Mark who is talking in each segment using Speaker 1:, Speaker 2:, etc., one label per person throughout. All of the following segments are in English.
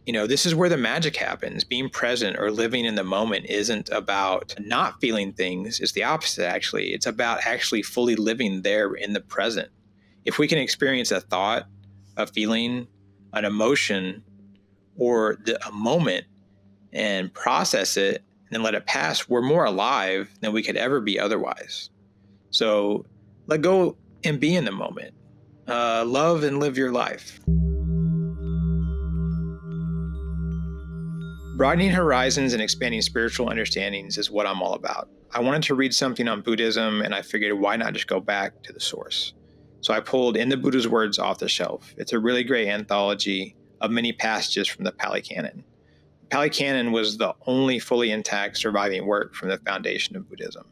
Speaker 1: This is where the magic happens. Being present or living in the moment isn't about not feeling things. It's the opposite, actually. It's about actually fully living there in the present. If we can experience a thought, a feeling, an emotion, or a moment and process it and then let it pass, we're more alive than we could ever be otherwise. So let go and be in the moment. Love and live your life. Broadening horizons and expanding spiritual understandings is what I'm all about. I wanted to read something on Buddhism, and I figured why not just go back to the source? So I pulled In the Buddha's Words off the shelf. It's a really great anthology of many passages from the Pali Canon. The Pali Canon was the only fully intact surviving work from the foundation of Buddhism.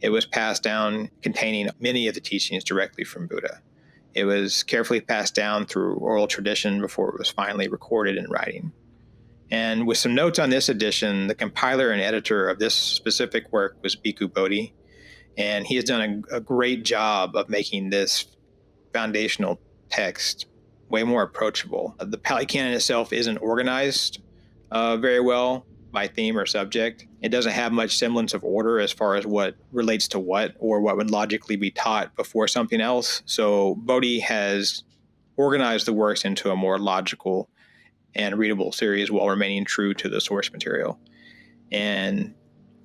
Speaker 1: It was passed down containing many of the teachings directly from Buddha. It was carefully passed down through oral tradition before it was finally recorded in writing. And with some notes on this edition, the compiler and editor of this specific work was Bhikkhu Bodhi, and he has done a great job of making this foundational text way more approachable. The Pali Canon itself isn't organized very well by theme or subject. It doesn't have much semblance of order as far as what relates to what or what would logically be taught before something else. So Bodhi has organized the works into a more logical and readable series while remaining true to the source material. And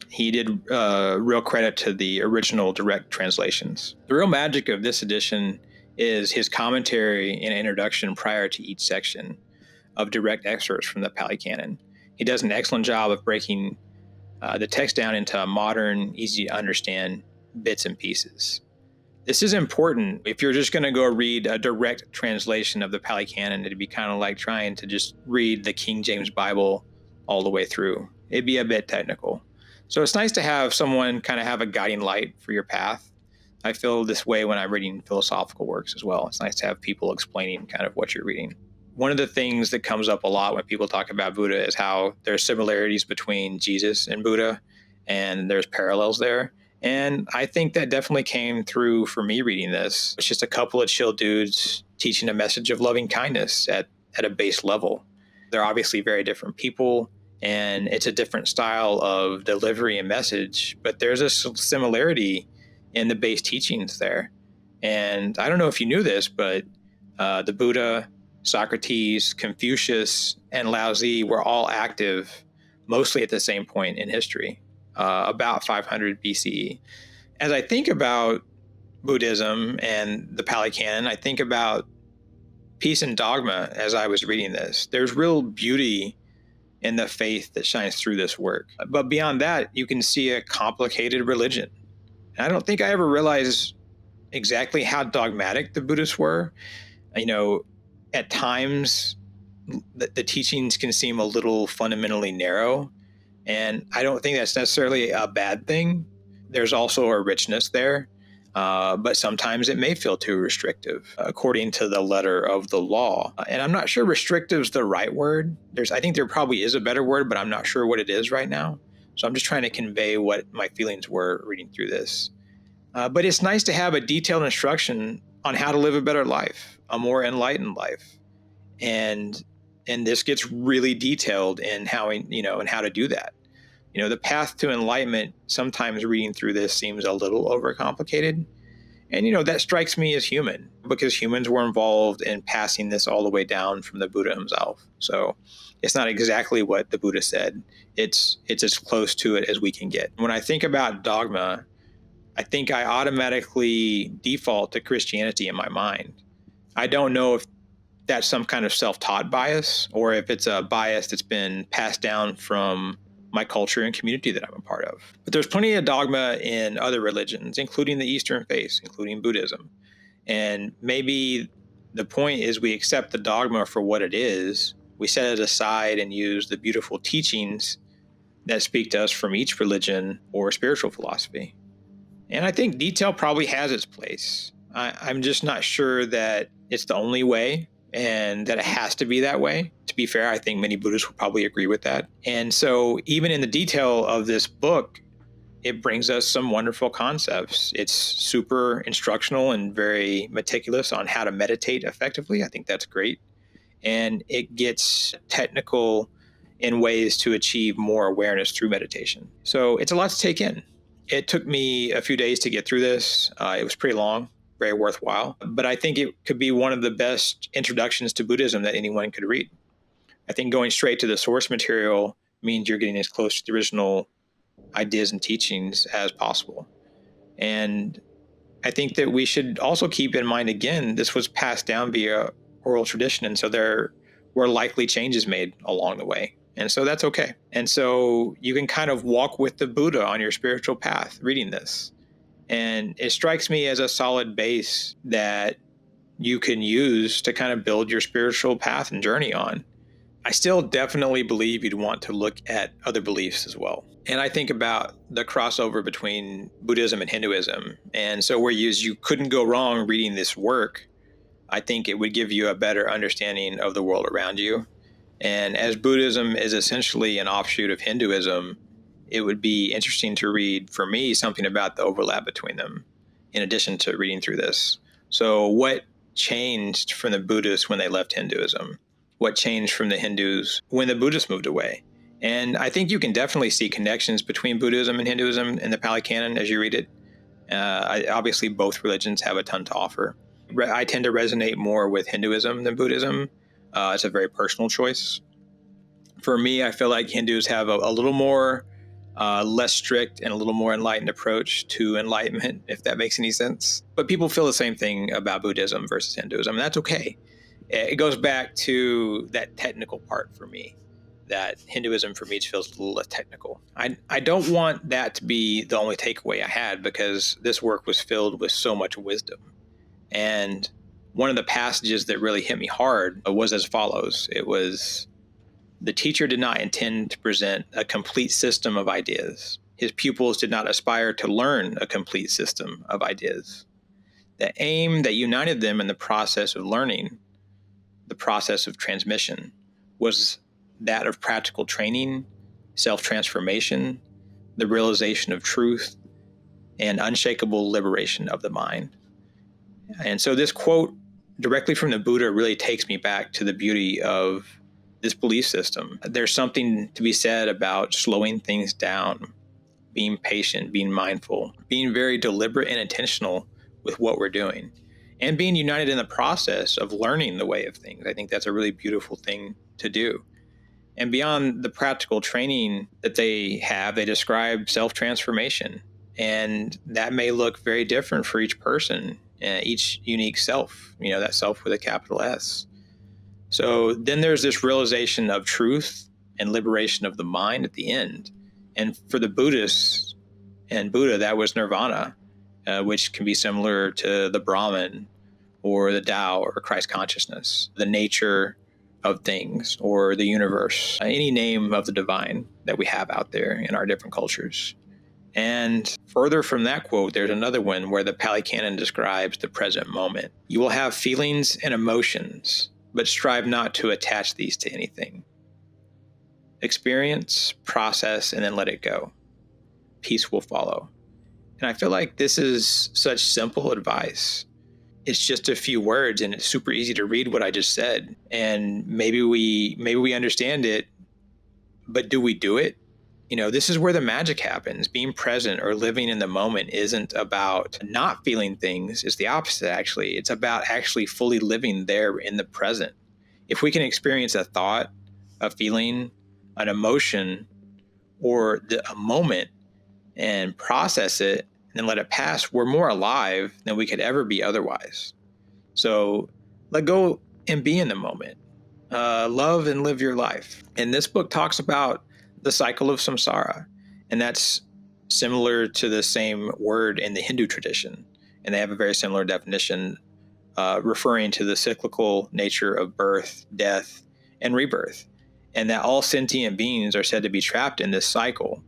Speaker 1: he did real credit to the original direct translations. The real magic of this edition is his commentary and introduction prior to each section of direct excerpts from the Pali Canon. He does an excellent job of breaking the text down into modern, easy to understand bits and pieces. This is important. If you're just going to go read a direct translation of the Pali Canon, it'd be kind of like trying to just read the King James Bible all the way through. It'd be a bit technical. So it's nice to have someone kind of have a guiding light for your path. I feel this way when I'm reading philosophical works as well. It's nice to have people explaining kind of what you're reading. One of the things that comes up a lot when people talk about Buddha is how there's similarities between Jesus and Buddha, and there's parallels there. And I think that definitely came through for me reading this. It's just a couple of chill dudes teaching a message of loving kindness at a base level. They're obviously very different people, and it's a different style of delivery and message, but there's a similarity in the base teachings there. And I don't know if you knew this, but the Buddha, Socrates, Confucius, and Lao Tzu were all active mostly at the same point in history. About 500 BCE. As I think about Buddhism and the Pali Canon, I think about peace and dogma as I was reading this. There's real beauty in the faith that shines through this work. But beyond that, you can see a complicated religion. And I don't think I ever realized exactly how dogmatic the Buddhists were. At times, the teachings can seem a little fundamentally narrow. And I don't think that's necessarily a bad thing. There's also a richness there, but sometimes it may feel too restrictive, according to the letter of the law. And I'm not sure restrictive is the right word. I think there probably is a better word, but I'm not sure what it is right now. So I'm just trying to convey what my feelings were reading through this. But it's nice to have a detailed instruction on how to live a better life, a more enlightened life. And this gets really detailed in how to do that. The path to enlightenment, sometimes reading through this seems a little overcomplicated. And, that strikes me as human, because humans were involved in passing this all the way down from the Buddha himself. So it's not exactly what the Buddha said. It's as close to it as we can get. When I think about dogma, I think I automatically default to Christianity in my mind. I don't know if that's some kind of self-taught bias, or if it's a bias that's been passed down from my culture and community that I'm a part of. But there's plenty of dogma in other religions, including the Eastern faiths, including Buddhism. And maybe the point is we accept the dogma for what it is, we set it aside and use the beautiful teachings that speak to us from each religion or spiritual philosophy. And I think detail probably has its place. I'm just not sure that it's the only way and that it has to be that way. To be fair, I think many Buddhists would probably agree with that. And so even in the detail of this book, it brings us some wonderful concepts. It's super instructional and very meticulous on how to meditate effectively. I think that's great. and it gets technical in ways to achieve more awareness through meditation. So it's a lot to take in. It took me a few days to get through this. It was pretty long, very worthwhile, but I think it could be one of the best introductions to Buddhism that anyone could read. I think going straight to the source material means you're getting as close to the original ideas and teachings as possible. And I think that we should also keep in mind, again, this was passed down via oral tradition. And so there were likely changes made along the way. And so that's okay. And so you can kind of walk with the Buddha on your spiritual path reading this. And it strikes me as a solid base that you can use to kind of build your spiritual path and journey on. I still definitely believe you'd want to look at other beliefs as well. And I think about the crossover between Buddhism and Hinduism. And so whereas you couldn't go wrong reading this work, I think it would give you a better understanding of the world around you. And as Buddhism is essentially an offshoot of Hinduism, it would be interesting to read, for me, something about the overlap between them, in addition to reading through this. So what changed from the Buddhists when they left Hinduism? What changed from the Hindus when the Buddhists moved away? And I think you can definitely see connections between Buddhism and Hinduism in the Pali Canon as you read it. Obviously, both religions have a ton to offer. I tend to resonate more with Hinduism than Buddhism. It's a very personal choice. For me, I feel like Hindus have a little more less strict and a little more enlightened approach to enlightenment, if that makes any sense. But people feel the same thing about Buddhism versus Hinduism, and that's okay. It goes back to that technical part for me, that Hinduism for me feels a little less technical. I don't want that to be the only takeaway I had, because this work was filled with so much wisdom. And one of the passages that really hit me hard was as follows. It was, the teacher did not intend to present a complete system of ideas. His pupils did not aspire to learn a complete system of ideas. The aim that united them in the process of learning, the process of transmission, was that of practical training, self-transformation, the realization of truth, and unshakable liberation of the mind. And so this quote directly from the Buddha really takes me back to the beauty of this belief system. There's something to be said about slowing things down, being patient, being mindful, being very deliberate and intentional with what we're doing, and being united in the process of learning the way of things. I think that's a really beautiful thing to do. And beyond the practical training that they have, they describe self-transformation. And that may look very different for each person, each unique self, that self with a capital S. So then there's this realization of truth and liberation of the mind at the end. And for the Buddhists and Buddha, that was nirvana, which can be similar to the Brahman or the Tao or Christ consciousness, the nature of things or the universe, any name of the divine that we have out there in our different cultures. And further from that quote, there's another one where the Pali Canon describes the present moment. You will have feelings and emotions, but strive not to attach these to anything. Experience, process, and then let it go. Peace will follow. And I feel like this is such simple advice. It's just a few words, and it's super easy to read what I just said. And maybe we understand it, but do we do it? This is where the magic happens. Being present or living in the moment isn't about not feeling things. It's the opposite, actually. It's about actually fully living there in the present. If we can experience a thought, a feeling, an emotion, or a moment and process it and then let it pass, we're more alive than we could ever be otherwise. So let go and be in the moment. Love and live your life. And this book talks about the cycle of samsara. And that's similar to the same word in the Hindu tradition. And they have a very similar definition, referring to the cyclical nature of birth, death, and rebirth. And that all sentient beings are said to be trapped in this cycle,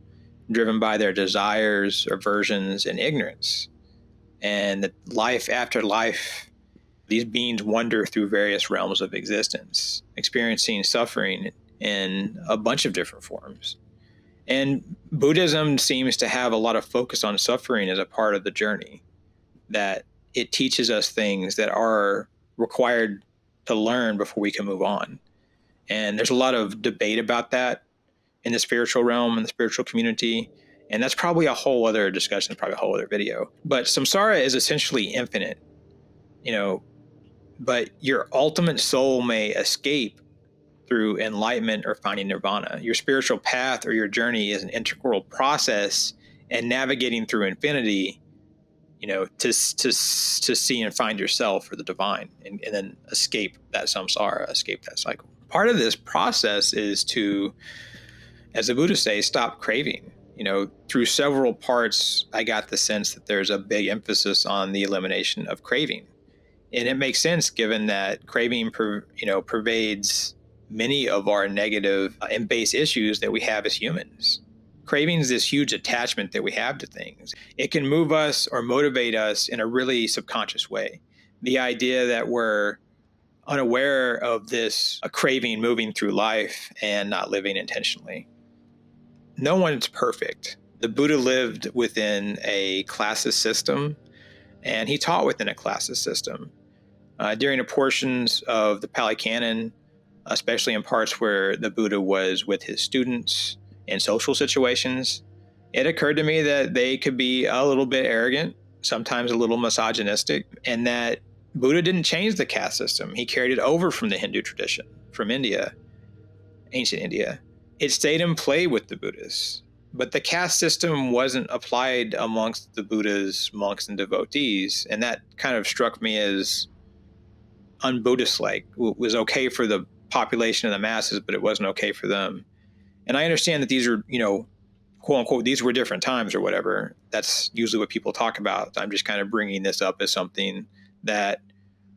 Speaker 1: driven by their desires, aversions, and ignorance. And that life after life, these beings wander through various realms of existence, experiencing suffering in a bunch of different forms. And Buddhism seems to have a lot of focus on suffering as a part of the journey, that it teaches us things that are required to learn before we can move on. And there's a lot of debate about that in the spiritual realm and the spiritual community. And that's probably a whole other discussion, probably a whole other video. But samsara is essentially infinite, but your ultimate soul may escape through enlightenment or finding nirvana. Your spiritual path or your journey is an integral process, and navigating through infinity, to see and find yourself or the divine, and then escape that samsara, escape that cycle. Part of this process is to, as the Buddhists say, stop craving. Through several parts, I got the sense that there's a big emphasis on the elimination of craving. And it makes sense given that craving, pervades many of our negative and base issues that we have as humans. Craving is this huge attachment that we have to things. It can move us or motivate us in a really subconscious way. The idea that we're unaware of this craving moving through life and not living intentionally. No one's perfect. The Buddha lived within a classist system, and he taught within a classist system. During the portions of the Pali Canon, especially in parts where the Buddha was with his students in social situations, it occurred to me that they could be a little bit arrogant, sometimes a little misogynistic, and that Buddha didn't change the caste system. He carried it over from the Hindu tradition, from India, ancient India. It stayed in play with the Buddhists, but the caste system wasn't applied amongst the Buddha's monks and devotees, and that kind of struck me as un-Buddhist-like. It was okay for the population and the masses, but it wasn't okay for them. And I understand that these are, quote unquote, these were different times or whatever. That's usually what people talk about. I'm just kind of bringing this up as something that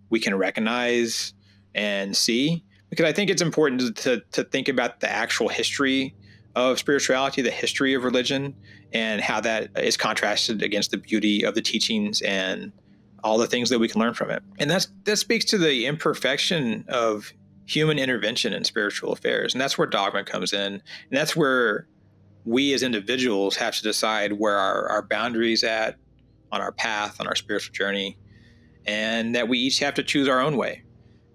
Speaker 1: we can recognize and see, because I think it's important to think about the actual history of spirituality, the history of religion, and how that is contrasted against the beauty of the teachings and all the things that we can learn from it. And that speaks to the imperfection of human intervention in spiritual affairs. And that's where dogma comes in. And that's where we as individuals have to decide where our boundaries at on our path, on our spiritual journey, and that we each have to choose our own way.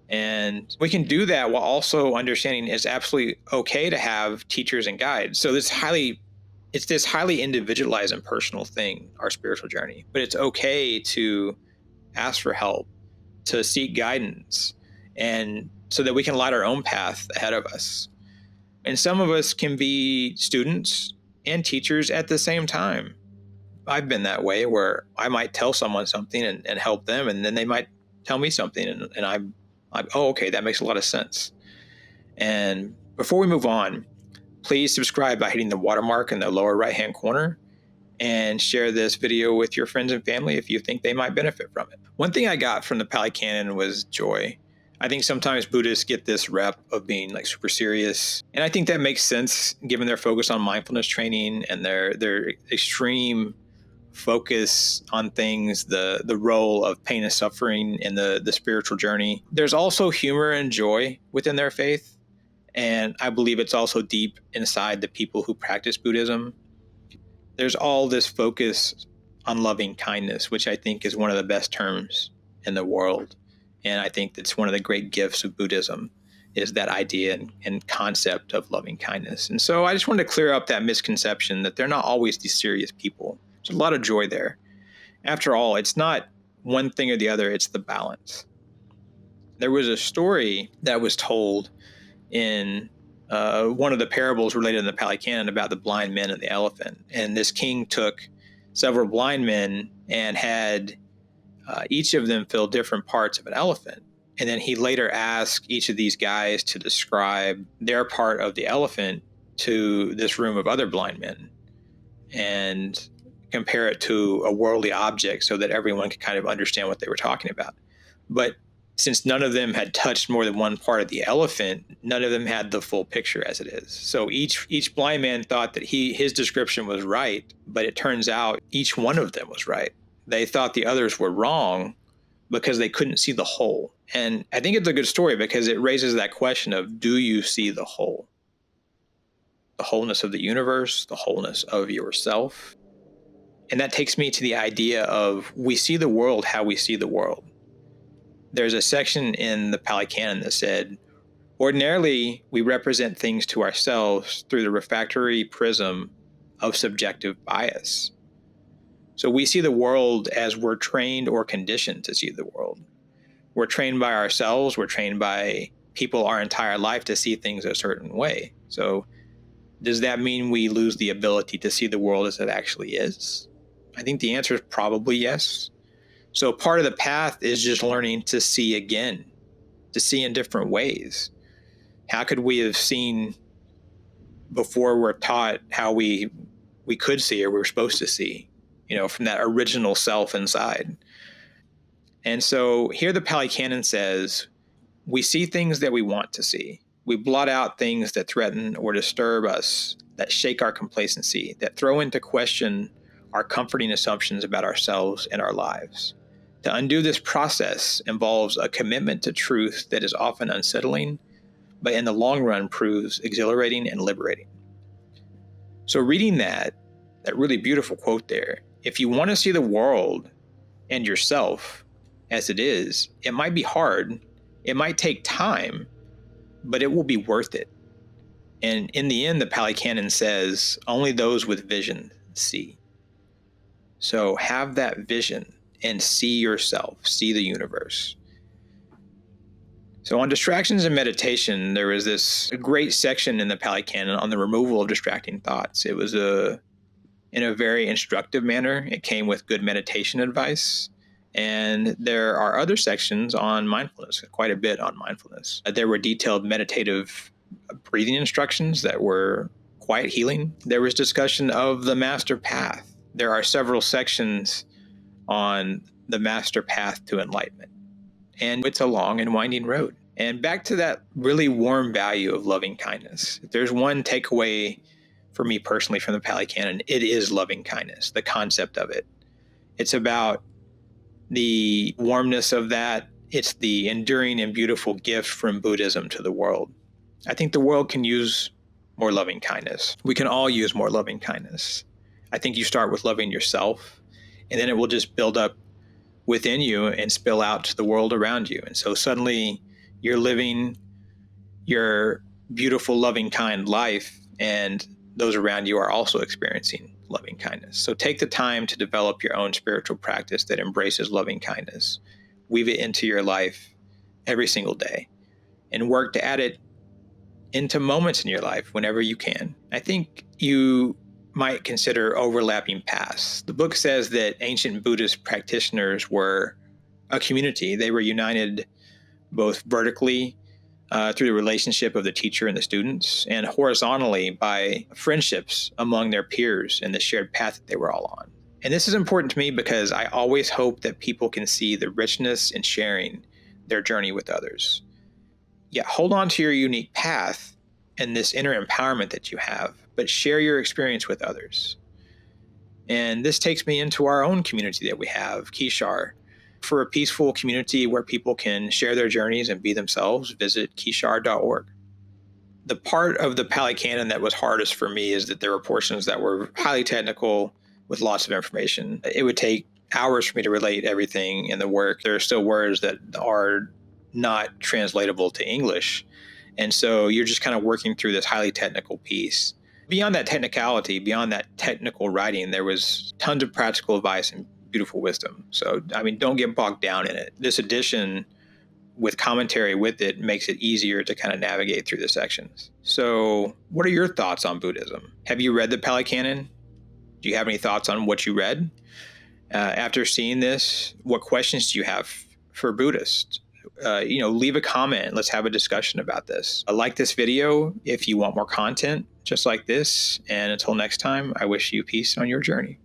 Speaker 1: And we can do that while also understanding it's absolutely okay to have teachers and guides. So it's this highly individualized and personal thing, our spiritual journey. But it's okay to ask for help, to seek guidance, and so that we can light our own path ahead of us. And some of us can be students and teachers at the same time. I've been that way, where I might tell someone something and help them, and then they might tell me something, and I'm like, oh, okay, that makes a lot of sense. And before we move on, please subscribe by hitting the watermark in the lower right-hand corner, and share this video with your friends and family if you think they might benefit from it. One thing I got from the Pali Canon was joy. I think sometimes Buddhists get this rep of being like super serious, and I think that makes sense given their focus on mindfulness training and their extreme focus on things, the role of pain and suffering in the spiritual journey. There's also humor and joy within their faith, and I believe it's also deep inside the people who practice Buddhism. There's all this focus on loving kindness, which I think is one of the best terms in the world. And I think that's one of the great gifts of Buddhism, is that idea and concept of loving kindness. And so I just wanted to clear up that misconception that they're not always these serious people. There's a lot of joy there. After all, it's not one thing or the other, it's the balance. There was a story that was told in one of the parables related in the Pali Canon about the blind men and the elephant. And this king took several blind men and had each of them fill different parts of an elephant. And then he later asked each of these guys to describe their part of the elephant to this room of other blind men and compare it to a worldly object so that everyone could kind of understand what they were talking about. But since none of them had touched more than one part of the elephant, none of them had the full picture as it is. So each blind man thought that his description was right, but it turns out each one of them was right. They thought the others were wrong because they couldn't see the whole. And I think it's a good story because it raises that question of, do you see the whole? The wholeness of the universe, the wholeness of yourself. And that takes me to the idea of we see the world how we see the world. there's a section in the Pali Canon that said, ordinarily, we represent things to ourselves through the refractory prism of subjective bias. So we see the world as we're trained or conditioned to see the world. We're trained by ourselves, we're trained by people our entire life to see things a certain way. So does that mean we lose the ability to see the world as it actually is? I think the answer is probably yes. So part of the path is just learning to see again, to see in different ways. How could we have seen before we're taught how we could see or we were supposed to see, from that original self inside? And so here the Pali Canon says, we see things that we want to see. We blot out things that threaten or disturb us, that shake our complacency, that throw into question our comforting assumptions about ourselves and our lives. To undo this process involves a commitment to truth that is often unsettling, but in the long run proves exhilarating and liberating. So reading that really beautiful quote there, if you want to see the world and yourself as it is, it might be hard, it might take time, but it will be worth it. And in the end, the Pali Canon says, only those with vision see. So have that vision and see yourself, see the universe. So on distractions and meditation, there was this great section in the Pali Canon on the removal of distracting thoughts. It was in a very instructive manner. It came with good meditation advice. And there are other sections on mindfulness, quite a bit on mindfulness. There were detailed meditative breathing instructions that were quite healing. There was discussion of the master path. There are several sections on the master path to enlightenment. And it's a long and winding road. And back to that really warm value of loving kindness. If there's one takeaway for me personally from the Pali Canon, it is loving kindness, the concept of it. It's about the warmness of that. It's the enduring and beautiful gift from Buddhism to the world. I think the world can use more loving kindness. We can all use more loving kindness. I think you start with loving yourself, and then it will just build up within you and spill out to the world around you. And so suddenly you're living your beautiful, loving, kind life, and those around you are also experiencing loving kindness. So take the time to develop your own spiritual practice that embraces loving kindness. Weave it into your life every single day and work to add it into moments in your life whenever you can. I think you might consider overlapping paths. The book says that ancient Buddhist practitioners were a community. They were united both vertically through the relationship of the teacher and the students, and horizontally by friendships among their peers and the shared path that they were all on. And this is important to me because I always hope that people can see the richness in sharing their journey with others. Yeah, hold on to your unique path and this inner empowerment that you have, but share your experience with others. And this takes me into our own community that we have, Kishar. For a peaceful community where people can share their journeys and be themselves, visit kishar.org. The part of the Pali Canon that was hardest for me is that there were portions that were highly technical with lots of information. It would take hours for me to relate everything in the work. There are still words that are not translatable to English. And so you're just kind of working through this highly technical piece. Beyond that technicality, beyond that technical writing, there was tons of practical advice and beautiful wisdom. So, don't get bogged down in it. This edition with commentary with it makes it easier to kind of navigate through the sections. So, what are your thoughts on Buddhism? Have you read the Pali Canon? Do you have any thoughts on what you read? After seeing this, what questions do you have for Buddhists? Leave a comment. Let's have a discussion about this. Like this video if you want more content just like this. And until next time, I wish you peace on your journey.